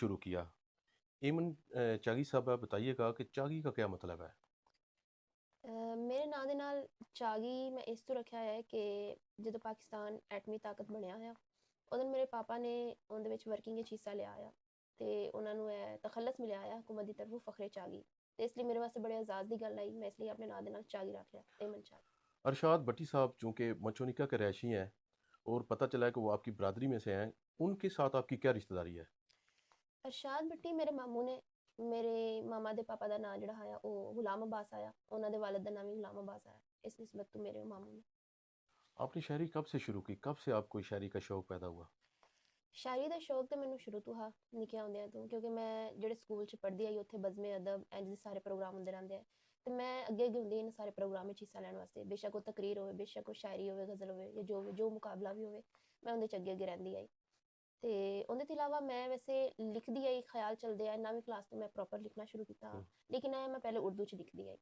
शुरू किया? ईमन चागी साहब आप बताइएगा कि चागी का क्या मतलब है? ਮੇਰੇ ਨਾਂ ਦੇ ਨਾਲ ਚਾਗੀ ਮੈਂ ਇਸ ਤੋਂ ਰੱਖਿਆ ਹੈ ਕਿ ਜਦੋਂ ਪਾਕਿਸਤਾਨ ਐਟਮੀ ਤਾਕਤ ਬਣਿਆ ਆ ਉਦੋਂ ਮੇਰੇ ਪਾਪਾ ਨੇ ਉਹਦੇ ਵਿੱਚ ਵਰਕਿੰਗ ਵਿੱਚ ਹਿੱਸਾ ਲਿਆ ਆ ਤੇ ਉਹਨਾਂ ਨੂੰ ਇਹ ਤਖੱਲਸ ਮਿਲਿਆ ਆ ਹਕੂਮਤ ਦੀ ਤਰਫੋਂ ਫਖਰੇ ਚਾਗੀ ਤੇ ਇਸ ਲਈ ਮੇਰੇ ਵਾਸਤੇ ਬੜੇ ਆਜ਼ਾਦ ਦੀ ਗੱਲ ਆਈ ਮੈਂ ਇਸ ਲਈ ਆਪਣੇ ਨਾਂ ਦੇ ਨਾਲ ਚਾਗੀ ਰੱਖ ਲਿਆ ਏਮਨ ਚਾਗੀ। अरशाद भट्टी साहब चूँकि मचोनिका के रहायशी हैं और पता चला है कि वो आपकी बरादरी में से हैं, उनके साथ आपकी क्या रिश्तेदारी है? ਅਰਸ਼ਾਦ ਭੱਟੀ ਮੇਰੇ ਮਾਮੂ ਨੇ। ਮੇਰੇ ਮਾਮਾ ਦੇ ਪਾਪਾ ਦਾ ਨਾਂ ਜਿਹੜਾ ਆਇਆ ਉਹ ਗੁਲਾਮ ਅब्बास ਆਇਆ, ਉਹਨਾਂ ਦੇ ਵਾਲਿਦ ਦਾ ਨਾਮ ਵੀ ਗੁਲਾਮ अब्बास ਆਇਆ, ਇਸ ਨਿਸਬਤ ਤੋਂ ਮੇਰੇ ਮਾਮੂ ਨੇ। आपने शायरी कब से शुरू की? कब से आपको शायरी का शौक़ पैदा हुआ? ਸ਼ਾਇਰੀ ਦਾ ਸ਼ੌਕ ਤਾਂ ਮੈਨੂੰ ਸ਼ੁਰੂ ਤੋਂ ਹਾਂ, ਨਿੱਕਿਆਂ ਹੁੰਦਿਆਂ ਤੋਂ, ਕਿਉਂਕਿ ਮੈਂ ਜਿਹੜੇ ਸਕੂਲ 'ਚ ਪੜ੍ਹਦੀ ਆਈ ਉੱਥੇ ਬਜ਼ਮੇ ਅਦਬ ਇੰਝ ਦੇ ਸਾਰੇ ਪ੍ਰੋਗਰਾਮ ਹੁੰਦੇ ਰਹਿੰਦੇ ਆ ਤੇ ਮੈਂ ਅੱਗੇ ਅੱਗੇ ਹੁੰਦੀ ਇਹਨਾਂ ਸਾਰੇ ਪ੍ਰੋਗਰਾਮ ਵਿੱਚ ਹਿੱਸਾ ਲੈਣ ਵਾਸਤੇ, ਬੇਸ਼ੱਕ ਉਹ ਤਕਰੀਰ ਹੋਵੇ, ਬੇਸ਼ੱਕ ਉਹ ਸ਼ਾਇਰੀ ਹੋਵੇ, ਗਜ਼ਲ ਹੋਵੇ ਜਾਂ ਜੋ ਮੁਕਾਬਲਾ ਵੀ ਹੋਵੇ, ਮੈਂ ਉਹਦੇ 'ਚ ਅੱਗੇ ਅੱਗੇ ਰਹਿੰਦੀ ਆਈ। ਤੇ ਉਹਦੇ ਤੋਂ ਇਲਾਵਾ ਮੈਂ ਵੈਸੇ ਲਿਖਦੀ ਆਈ, ਖਿਆਲ ਚੱਲਦੇ ਆ 9ਵੀਂ ਕਲਾਸ ਤੋਂ ਮੈਂ ਪ੍ਰੋਪਰ ਲਿਖਣਾ ਸ਼ੁਰੂ ਕੀਤਾ, ਲੇਕਿਨ ਇਹ ਮੈਂ ਪਹਿਲੇ ਉਰਦੂ 'ਚ ਲਿਖਦੀ ਆਈ।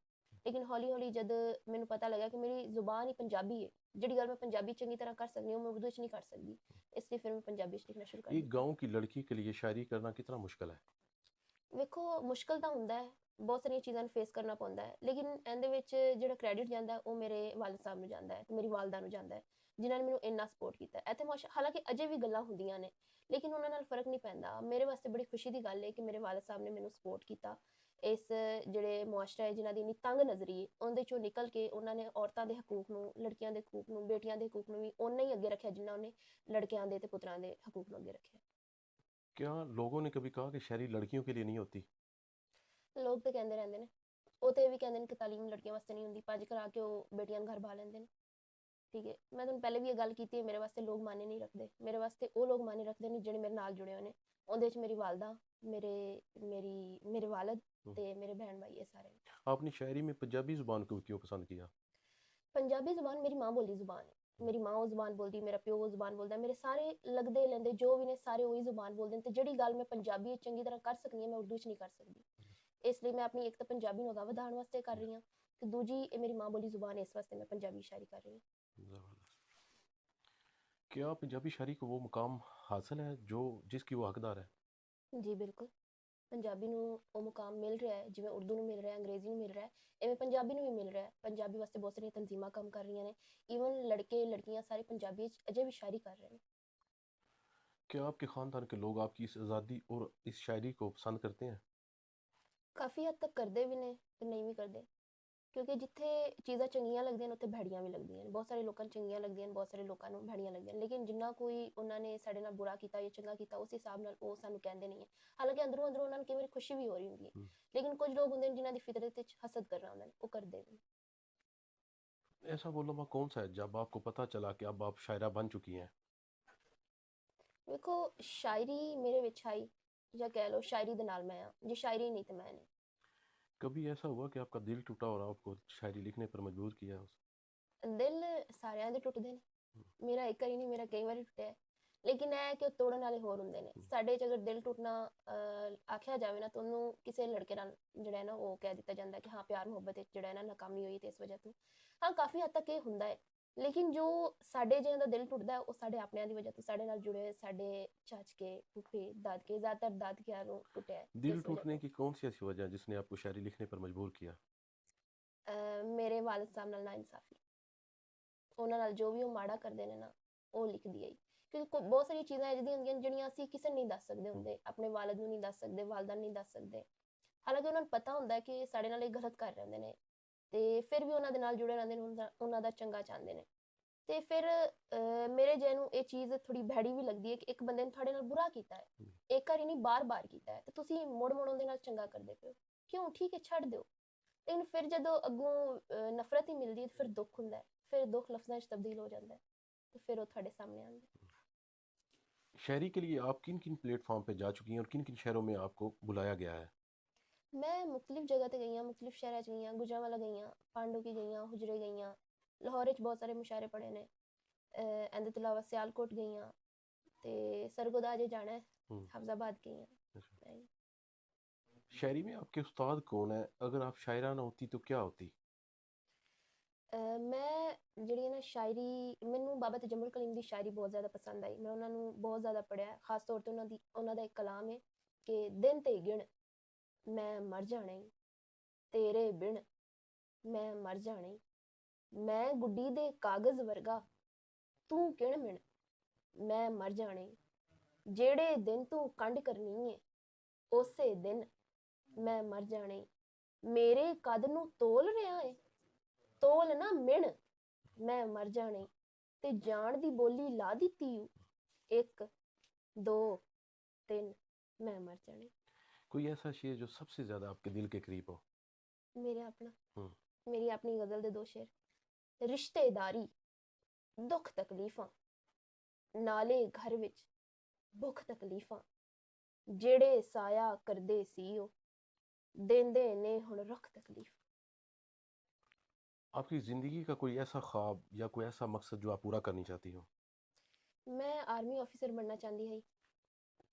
ਲੇਕਿਨ ਹੌਲੀ ਹੌਲੀ ਜਦ ਮੈਨੂੰ ਪਤਾ ਲੱਗਾ ਕਿ ਮੇਰੀ ਜ਼ੁਬਾਨ ਹੀ ਪੰਜਾਬੀ ਹੈ, ਜਿਹੜੀ ਗੱਲ ਮੈਂ ਪੰਜਾਬੀ ਚੰਗੀ ਤਰ੍ਹਾਂ ਕਰ ਸਕਦੀ ਹਾਂ ਉਹ ਮੈਂ उर्दू 'ਚ ਨਹੀਂ ਕਰ सकती, ਇਸ ਲਈ ਫਿਰ ਮੈਂ ਪੰਜਾਬੀ 'ਚ ਲਿਖਣਾ ਸ਼ੁਰੂ ਕਰ एक ਦਿੱਤਾ। गाँव की लड़की के लिए शायरी करना कितना मुश्किल है? ਵੇਖੋ ਮੁਸ਼ਕਲ ਤਾਂ ਹੁੰਦਾ ਹੈ, ਬਹੁਤ ਸਾਰੀਆਂ ਚੀਜ਼ਾਂ ਨੂੰ ਫੇਸ ਕਰਨਾ ਪੈਂਦਾ ਹੈ, ਲੇਕਿਨ ਇਹਦੇ ਵਿੱਚ ਜਿਹੜਾ ਕ੍ਰੈਡਿਟ ਜਾਂਦਾ ਉਹ ਮੇਰੇ ਵਾਲਿਦ ਸਾਹਿਬ ਨੂੰ ਜਾਂਦਾ ਹੈ ਤੇ ਮੇਰੀ ਵਾਲਦਾ ਨੂੰ ਜਾਂਦਾ ਹੈ, ਜਿਨ੍ਹਾਂ ਨੇ ਮੈਨੂੰ ਇੰਨਾ ਸਪੋਰਟ ਕੀਤਾ ਇੱਥੇ। ਹਾਲਾਂਕਿ ਅਜੇ ਵੀ ਗੱਲਾਂ ਹੁੰਦੀਆਂ ਨੇ ਲੇਕਿਨ ਉਹਨਾਂ ਨਾਲ ਫਰਕ ਨਹੀਂ ਪੈਂਦਾ। ਮੇਰੇ ਵਾਸਤੇ ਬੜੀ ਖੁਸ਼ੀ ਦੀ ਗੱਲ ਹੈ ਕਿ ਮੇਰੇ ਵਾਲਿਦ ਸਾਹਿਬ ਨੇ ਮੈਨੂੰ ਸਪੋਰਟ ਕੀਤਾ। ਇਸ ਜਿਹੜੇ ਮੁਆਸ਼ਰਾ ਹੈ ਜਿਨ੍ਹਾਂ ਦੀ ਇੰਨੀ ਤੰਗ ਨਜ਼ਰੀ ਉਹਦੇ ਚੋਂ ਨਿਕਲ ਕੇ ਉਹਨਾਂ ਨੇ ਔਰਤਾਂ ਦੇ ਹਕੂਕ ਨੂੰ, ਲੜਕੀਆਂ ਦੇ ਹਕੂਕ ਨੂੰ, ਬੇਟੀਆਂ ਦੇ ਹਕੂਕ ਨੂੰ ਵੀ ਓਨਾ ਹੀ ਅੱਗੇ ਰੱਖਿਆ ਜਿੰਨਾ ਉਹਨੇ ਲੜਕਿਆਂ ਦੇ ਤੇ ਪੁੱਤਰਾਂ ਦੇ ਹਕੂਕ ਨੂੰ ਅੱਗੇ ਰੱਖਿਆ। क्या लोगों ने कभी कहा कि शायरी लड़कियों के लिए नहीं होती? ਲੋਕ ਤਾਂ ਕਹਿੰਦੇ ਰਹਿੰਦੇ ਨੇ, ਉਹ ਤੇ ਇਹ ਵੀ ਕਹਿੰਦੇ ਨੇ ਕਿ ਤਾਲੀਮ ਲੜਕੀਆਂ ਵਾਸਤੇ ਨਹੀਂ ਹੁੰਦੀ, ਭੱਜ ਕਰਾ ਕੇ ਉਹ ਬੇਟੀਆਂ ਨੂੰ ਘਰ ਬਹਾ ਲੈਂਦੇ ਨੇ। ਠੀਕ ਹੈ, ਮੈਂ ਤੁਹਾਨੂੰ ਪਹਿਲੇ ਵੀ ਇਹ ਗੱਲ ਕੀਤੀ ਹੈ, ਮੇਰੇ ਵਾਸਤੇ ਲੋਕ ਮਾਨੇ ਨਹੀਂ ਰੱਖਦੇ, ਮੇਰੇ ਵਾਸਤੇ ਉਹ ਲੋਕ ਮਾਨੇ ਰੱਖਦੇ ਨੇ ਜਿਹੜੇ ਮੇਰੇ ਨਾਲ ਜੁੜੇ ਹੋਏ ਨੇ। ਉਹਦੇ ਵਿੱਚ ਮੇਰੀ ਵਾਲਦਾ, ਮੇਰੇ ਵਾਲਦ ਤੇ ਮੇਰੇ ਭੈਣ ਭਾਈ, ਇਹ ਸਾਰੇ। आपने शायरी में पंजाबी ज़ुबान को क्यों पसंद किया? ਪੰਜਾਬੀ ਜ਼ੁਬਾਨ ਮੇਰੀ ਮਾਂ ਬੋਲੀ ਜ਼ੁਬਾਨ ਹੈ, ਮੇਰੀ ਮਾਂ ਉਹ ਜ਼ੁਬਾਨ ਬੋਲਦੀ, ਮੇਰਾ ਪਿਓ ਉਹ ਜ਼ੁਬਾਨ ਬੋਲਦਾ, ਮੇਰੇ ਸਾਰੇ ਲੱਗਦੇ ਲੈਂਦੇ ਜੋ ਵੀ ਨੇ ਸਾਰੇ ਉਹੀ ਜ਼ੁਬਾਨ ਬੋਲਦੇ ਨੇ, ਤੇ ਜਿਹੜੀ ਗੱਲ ਮੈਂ ਪੰਜਾਬੀ ਵਿੱਚ ਚੰਗੀ ਤਰ੍ਹਾਂ ਕਰ ਸਕਦੀ ਹਾਂ ਮੈਂ ਉਰਦੂ 'ਚ ਨਹੀਂ ਕਰ ਸਕਦੀ। ਇਸ ਲਈ ਮੈਂ ਆਪਣੀ ਇੱਕ ਤਾਂ ਪੰਜਾਬੀ ਨੂੰ ਅਗਾਂਹ ਵਧਾਉਣ ਵਾਸਤੇ ਕਰ ਰਹੀ ਹਾਂ ਤੇ ਦੂਜੀ ਇਹ ਮੇਰੀ ਮਾਂ ਬੋਲੀ ਜ਼ੁਬਾਨ, ਇਸ ਵਾਸਤੇ ਮੈਂ ਪੰਜਾਬੀ ਸ਼ਾਇਰੀ ਕਰ ਰਹੀ ਹਾਂ। ज़बरदस्त। क्या पंजाबी शायरी को वो मुकाम हासिल है जो जिसकी वो हकदार है? ਜੀ ਬਿਲਕੁਲ, ਪੰਜਾਬੀ ਨੂੰ ਉਹ ਮੁਕਾਮ ਮਿਲ ਰਿਹਾ ਹੈ ਜਿਵੇਂ ਉਰਦੂ ਨੂੰ ਮਿਲ ਰਿਹਾ, ਅੰਗਰੇਜ਼ੀ ਨੂੰ ਮਿਲ ਰਿਹਾ ਹੈ, ਇਵੇਂ ਪੰਜਾਬੀ ਨੂੰ ਵੀ ਮਿਲ ਰਿਹਾ ਹੈ। ਪੰਜਾਬੀ ਵਾਸਤੇ ਬਹੁਤ ਸਾਰੀਆਂ ਤਨਜ਼ੀਮਾਂ ਕੰਮ ਕਰ ਰਹੀਆਂ ਨੇ, ਈਵਨ ਲੜਕੇ ਲੜਕੀਆਂ ਸਾਰੇ ਪੰਜਾਬੀ ਵਿੱਚ ਅਜੇ ਵੀ ਸ਼ਾਇਰੀ ਕਰ ਰਹੇ ਨੇ। क्या आपके ख़ानदान के लोग आपकी इस आज़ादी और इस शायरी को पसंद करते हैं? ਕਾਫੀ ਹੱਦ ਤੱਕ ਕਰਦੇ ਵੀ ਨੇ ਤੇ ਨਹੀਂ ਵੀ ਕਰਦੇ, ਕਿਉਂਕਿ ਜਿੱਥੇ ਚੀਜ਼ਾਂ ਚੰਗੀਆਂ ਲੱਗਦੀਆਂ ਨੇ ਉੱਥੇ ਭੈੜੀਆਂ ਵੀ ਲੱਗਦੀਆਂ ਨੇ। ਬਹੁਤ ਸਾਰੇ ਲੋਕਾਂ ਨੂੰ ਚੰਗੀਆਂ ਲੱਗਦੀਆਂ ਨੇ, ਬਹੁਤ ਸਾਰੇ ਲੋਕਾਂ ਨੂੰ ਭੈੜੀਆਂ ਲੱਗਦੀਆਂ ਨੇ, ਲੇਕਿਨ ਜਿੰਨਾ ਕੋਈ ਉਹਨਾਂ ਨੇ ਸਾਡੇ ਨਾਲ ਬੁਰਾ ਕੀਤਾ ਜਾਂ ਚੰਗਾ ਕੀਤਾ ਉਸ ਹਿਸਾਬ ਨਾਲ ਉਹ ਸਾਨੂੰ ਕਹਿੰਦੇ ਨਹੀਂ ਹੈ। ਹਾਲਾਂਕਿ ਅੰਦਰੋਂ ਅੰਦਰੋਂ ਉਹਨਾਂ ਨੂੰ ਕਈ ਵਾਰੀ ਖੁਸ਼ੀ ਵੀ ਹੋ ਰਹੀ ਹੁੰਦੀ ਹੈ, ਲੇਕਿਨ ਕੁਝ ਲੋਕ ਹੁੰਦੇ ਨੇ ਜਿਨ੍ਹਾਂ ਦੀ ਫਿਤਰਤ ਵਿੱਚ ਹਸਦ ਕਰਨਾ ਹੁੰਦਾ ਨੇ, ਉਹ ਕਰਦੇ ਵੀ। ऐसा वो लम्हा कौन सा है जब आपको पता चला कि अब आप शायरा बन चुकी हैं? ਵੇਖੋ ਸ਼ਾਇਰੀ ਮੇਰੇ ਵਿੱਚ ਆਈ ਜਾਂ ਕਹਿ ਲਓ ਸ਼ਾਇਰੀ ਦੇ ਨਾਲ ਮੈਂ ਆ, ਜੇ ਸ਼ਾਇਰੀ ਨਹੀਂ ਤੇ मैं नहीं। कभी ऐसा हुआ कि आपका दिल टूटा और आपको शायरी लिखने पर मजबूर किया उस? ਦਿਲ ਸਾਰਿਆਂ ਦੇ ਟੁੱਟਦੇ ਨੇ, ਮੇਰਾ ਇੱਕ ਵਾਰੀ ਨਹੀਂ, ਮੇਰਾ ਕਈ ਵਾਰੀ ਟੁੱਟਿਆ, ਲੇਕਿਨ ਇਹ ਕਿ ਉਹ ਤੋੜਨ ਵਾਲੇ ਹੋਰ ਹੁੰਦੇ ਨੇ। ਸਾਡੇ 'ਚ ਅਗਰ ਦਿਲ ਟੁੱਟਣਾ ਆਖਿਆ ਜਾਵੇ ਨਾ ਤਾਂ ਉਹਨੂੰ ਕਿਸੇ ਲੜਕੇ ਨਾਲ ਜਿਹੜਾ ਹੈ ਨਾ ਉਹ ਕਹਿ ਦਿੱਤਾ ਜਾਂਦਾ ਕਿ ਹਾਂ ਪਿਆਰ ਮੁਹੱਬਤ ਵਿੱਚ ਜਿਹੜਾ ਹੈ ਨਾ ਨਾਕਾਮੀ ਹੋਈ ਤੇ ਇਸ ਵਜ੍ਹਾ ਤੋਂ। ਹਾਂ ਕਾਫੀ ਹੱਦ ਤੱਕ ਇਹ ਹੁੰਦਾ ਹੈ, ਲੇਕਿਨ ਜੋ ਸਾਡੇ ਜਿਹਾਂ ਦਾ ਦਿਲ ਟੁੱਟਦਾ ਹੈ ਉਹ ਸਾਡੇ ਆਪਣਿਆਂ ਦੀ ਵਜ੍ਹਾ ਤੋਂ, ਸਾਡੇ ਨਾਲ ਜੁੜੇ ਹੋਏ ਸਾਡੇ ਚਾਚਕੇ, ਫੁੱਫੇ, ਦਾਦਕੇ, ਜ਼ਿਆਦਾਤਰ ਦਾਦਕਿਆਂ ਨੂੰ ਟੁੱਟਿਆ ਹੈ दिल ਇਸ ਵਜ੍ਹਾ टूटने ਤੋਂ। की कौन सी ऐसी वजह है जिसने आपको शायरी लिखने पर मजबूर किया? ਮੇਰੇ ਵਾਲਿਦ ਸਾਹਿਬ ਨਾਲ ਨਾ ਇਨਸਾਫੀ, ਉਹਨਾਂ ਨਾਲ ਜੋ ਵੀ ਉਹ ਮਾੜਾ ਕਰਦੇ ਨੇ ਨਾ ਉਹ ਲਿਖਦੀ ਆਈ, ਕਿਉਂਕਿ ਬਹੁਤ ਸਾਰੀਆਂ ਚੀਜ਼ਾਂ ਇਹੋ ਜਿਹੀਆਂ ਹੁੰਦੀਆਂ ਜਿਹੜੀਆਂ ਅਸੀਂ ਕਿਸੇ ਨੂੰ ਨਹੀਂ ਦੱਸ ਸਕਦੇ ਹੁੰਦੇ, ਆਪਣੇ ਵਾਲਿਦ ਨੂੰ ਨਹੀਂ ਦੱਸ ਸਕਦੇ, ਵਾਲਦਾ ਨੂੰ ਨਹੀਂ ਦੱਸ ਸਕਦੇ। ਹਾਲਾਂਕਿ ਉਹਨਾਂ ਨੂੰ ਪਤਾ ਹੁੰਦਾ ਕਿ ਸਾਡੇ ਨਾਲ ਇਹ ਗਲਤ ਕਰ ਰਹੇ ਹੁੰਦੇ ਨੇ ਤੇ ਫਿਰ ਵੀ ਉਹਨਾਂ ਦੇ ਨਾਲ ਜੁੜੇ ਰਹਿੰਦੇ ਨੇ, ਉਹਨਾਂ ਦਾ ਚੰਗਾ ਚਾਹੁੰਦੇ ਨੇ। ਤੇ ਫਿਰ ਮੇਰੇ ਜਿਹੇ ਨੂੰ ਇਹ ਚੀਜ਼ ਥੋੜੀ ਭੈੜੀ ਵੀ ਲੱਗਦੀ ਹੈ ਕਿ ਇੱਕ ਬੰਦੇ ਨੇ ਤੁਹਾਡੇ ਨਾਲ ਬੁਰਾ ਕੀਤਾ ਹੈ, ਇੱਕ ਵਾਰੀ ਨਹੀਂ ਬਾਰ-ਬਾਰ ਕੀਤਾ ਹੈ, ਤੇ ਤੁਸੀਂ ਮੁੜ-ਮੁੜ ਉਹਦੇ ਨਾਲ ਚੰਗਾ ਕਰਦੇ ਪਏ ਹੋ, ਕਿਉਂ? ਠੀਕ ਹੈ ਛੱਡ ਦਿਓ। ਲੇਕਿਨ ਫਿਰ ਜਦੋਂ ਅੱਗੋਂ ਨਫ਼ਰਤ ਹੀ ਮਿਲਦੀ ਹੈ ਫਿਰ ਦੁੱਖ ਹੁੰਦਾ ਹੈ, ਫਿਰ ਦੁੱਖ ਲਫ਼ਜ਼ਾਂ 'ਚ ਤਬਦੀਲ ਹੋ ਜਾਂਦਾ ਹੈ ਤੇ ਫਿਰ ਉਹ ਤੁਹਾਡੇ ਸਾਹਮਣੇ ਆਉਂਦਾ ਹੈ। शायरी के लिए आप किन किन प्लेटफॉर्म पे जा चुकी हैं और किन किन शहरों में आपको बुलाया गया है? ਮੈਂ ਮੁਖਤਲਿਫ ਜਗ੍ਹਾ ਤੇ ਗਈ ਹਾਂ, ਮੁਖਤਲਿਫ ਸ਼ਹਿਰਾਂ 'ਚ ਗਈ ਹਾਂ, ਗੁਜਰਾਂਵਾਲਾ ਗਈ ਹਾਂ, ਪਾਂਡੂ ਕੀ ਗਈ ਹਾਂ, ਹੁਜਰੇ ਗਈ ਹਾਂ, ਲਾਹੌਰ ਵਿੱਚ ਬਹੁਤ ਸਾਰੇ ਮੁਸ਼ਾਇਰੇ ਪੜ੍ਹੇ ਨੇ। ਇਹਦੇ ਤੋਂ ਇਲਾਵਾ ਸਿਆਲਕੋਟ ਗਈ ਹਾਂ ਤੇ ਸਰਗੋਦਾ ਜੇ ਜਾਣਾ ਹੈ, हम्म, ਹਫਜ਼ਾਬਾਦ ਗਈ अच्छा। ਹਾਂ। शायरी में आपके उस्ताद कौन है? अगर आप शायरा ना होती तो क्या होती? ਮੈਂ ਜਿਹੜੀ ਹੈ ਨਾ ਸ਼ਾਇਰੀ, ਮੈਨੂੰ ਬਾਬਾ ਤਜਮੁਲ ਕਲੀਮ ਦੀ ਸ਼ਾਇਰੀ ਬਹੁਤ ਜ਼ਿਆਦਾ ਪਸੰਦ ਆਈ, ਮੈਂ ਉਹਨਾਂ ਨੂੰ ਬਹੁਤ ਜ਼ਿਆਦਾ ਪੜ੍ਹਿਆ, ਖਾਸ ਤੌਰ 'ਤੇ ਉਹਨਾਂ ਦਾ ਇੱਕ ਕਲਾਮ ਹੈ ਕਿ ਦਿਨ ਤੇ ਗਿਣ ਮੈਂ ਮਰ ਜਾਣਾ ਈ, ਤੇਰੇ ਬਿਨ ਮੈਂ ਮਰ ਜਾਣਾ ਈ, ਮੈਂ ਗੁੱਡੀ ਦੇ ਕਾਗਜ਼ ਵਰਗਾ ਤੂੰ ਕਿਣ ਮਿਣ ਮੈਂ ਮਰ ਜਾਣਾ ਈ, ਜਿਹੜੇ ਦਿਨ ਤੂੰ ਕੰਡ ਕਰਨੀ ਏ ਉਸੇ ਦਿਨ ਮੈਂ ਮਰ ਜਾਣਾ ਈ, ਮੇਰੇ ਕਦ ਨੂੰ ਤੋਲ ਰਿਹਾ ਏ ਤੋਲ ਨਾ ਮਿਣ ਮੈਂ ਮਰ ਜਾਣਾ ਈ, ਤੇ ਜਾਣ ਦੀ ਬੋਲੀ ਲਾ ਦਿੱਤੀ ਊ, 1 2 3 मैं मर जानी। कोई ऐसा शेर जो सबसे ज़्यादा आपके दिल के करीब हो? मेरे अपना हम्म, मेरी अपनी गजल दे 2 शेर। रिश्तेदारी दुख तकलीफां नाले घर विच भुख तकलीफां जेड़े साया करदे सी ओ देंदे ने हुण रुख तकलीफ। आपकी ज़िंदगी का कोई ऐसा ख्वाब या कोई ऐसा मकसद जो आप पूरा करनी चाहती हो? मैं आर्मी ऑफिसर बनना चाहती ही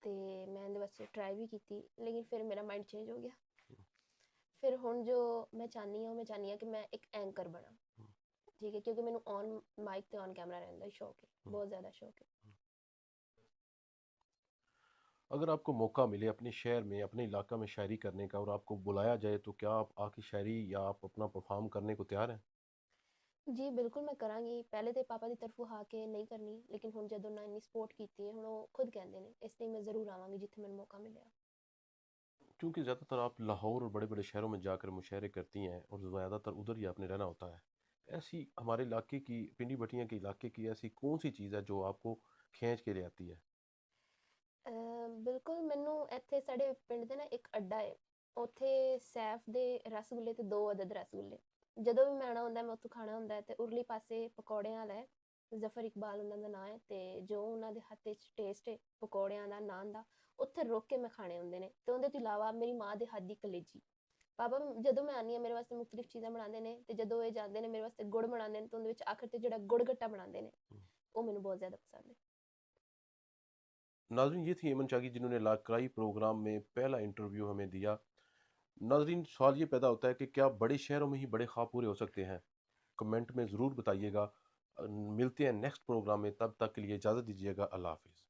ते मैं इहदे वास्ते ट्राई भी कीती, लेकिन फिर मेरा माइंड चेंज हो गया। फिर हुण जो मैं चाहनी हूँ कि मैं एक एंकर बना, ठीक है, क्योंकि मैनू ऑन माइक ते ऑन कैमरा रहने का शौक है, बहुत ज़्यादा शौक है। अगर आपको मौका मिले अपने शहर में, अपने इलाका में शायरी करने का और आपको बुलाया जाए तो क्या आप आके शायरी या आप अपना परफॉर्म करने को तैयार हैं? जी बिल्कुल मैं करांगी। पहले तो पापा की तरफों हाँ के नहीं करनी, लेकिन हुण जदों ना इन्नी सपोर्ट कीती है हुण वो खुद कहंदे ने, इसलिए मैं ज़रूर आवांगी जिथे मैनू मौका मिलेगा। क्योंकि ज़्यादातर आप लाहौर और बड़े बड़े शहरों में जाकर मुशायरे करती हैं और ज़्यादातर उधर ही आपने रहना होता है। ऐसी हमारे इलाके की, पिंडी बटियां के इलाके की ऐसी कौन सी चीज़ है जो आपको खींच के ले आती है? ਬਿਲਕੁਲ ਮੈਨੂੰ ਇੱਥੇ ਸਾਡੇ ਪਿੰਡ ਦੇ ਨਾ ਇੱਕ ਅੱਡਾ ਹੈ, ਉੱਥੇ ਸੈਫ ਦੇ ਰਸਗੁੱਲੇ ਤੇ 2 ਅਦਦ ਰਸਗੁੱਲੇ, ਜਦੋਂ ਵੀ ਮੈਂ ਆਉਣਾ ਹੁੰਦਾ ਮੈਂ ਉੱਥੋਂ ਖਾਣਾ ਹੁੰਦਾ ਹੈ। ਤੇ ਉਰਲੀ ਪਾਸੇ ਪਕੌੜਿਆਂ ਵਾਲਾ ਹੈ, ਜ਼ਫਰ ਇਕਬਾਲ ਉਹਨਾਂ ਦਾ ਨਾਂ ਹੈ, ਤੇ ਜੋ ਉਹਨਾਂ ਦੇ ਹੱਥ 'ਚ ਟੇਸਟ ਹੈ ਪਕੌੜਿਆਂ ਦਾ, ਨਾਨ ਦਾ, ਉੱਥੇ ਰੁਕ ਕੇ ਮੈਂ ਖਾਣੇ ਹੁੰਦੇ ਨੇ। ਤੇ ਉਹਦੇ ਤੋਂ ਇਲਾਵਾ ਮੇਰੀ ਮਾਂ ਦੇ ਹੱਥ ਦੀ ਕਲੇਜੀ, ਪਾਪਾ ਜਦੋਂ ਮੈਂ ਆਉਂਦੀ ਹਾਂ ਮੇਰੇ ਵਾਸਤੇ ਮੁਖਤਲਿਫ ਚੀਜ਼ਾਂ ਬਣਾਉਂਦੇ ਨੇ, ਤੇ ਜਦੋਂ ਇਹ ਜਾਂਦੇ ਨੇ ਮੇਰੇ ਵਾਸਤੇ ਗੁੜ ਬਣਾਉਂਦੇ ਨੇ, ਤੇ ਉਹਦੇ ਵਿੱਚ ਆਖਰ ਤੇ ਜਿਹੜਾ ਗੁੜ ਗੱਟਾ ਬਣਾਉਂਦੇ ਨੇ ਉਹ ਮੈਨੂੰ बहुत ज़्यादा पसंद है। नाजरीन, ये थी एमन चाकी जिन्होंने लाकराई प्रोग्राम में पहला इंटरव्यू हमें दिया। नाजरीन, सवाल ये पैदा होता है कि क्या बड़े शहरों में ही बड़े ख्वाब पूरे हो सकते हैं? कमेंट में ज़रूर बताइएगा। मिलते हैं नेक्स्ट प्रोग्राम में, तब तक के लिए इजाज़त दीजिएगा। अल्लाह हाफिज़।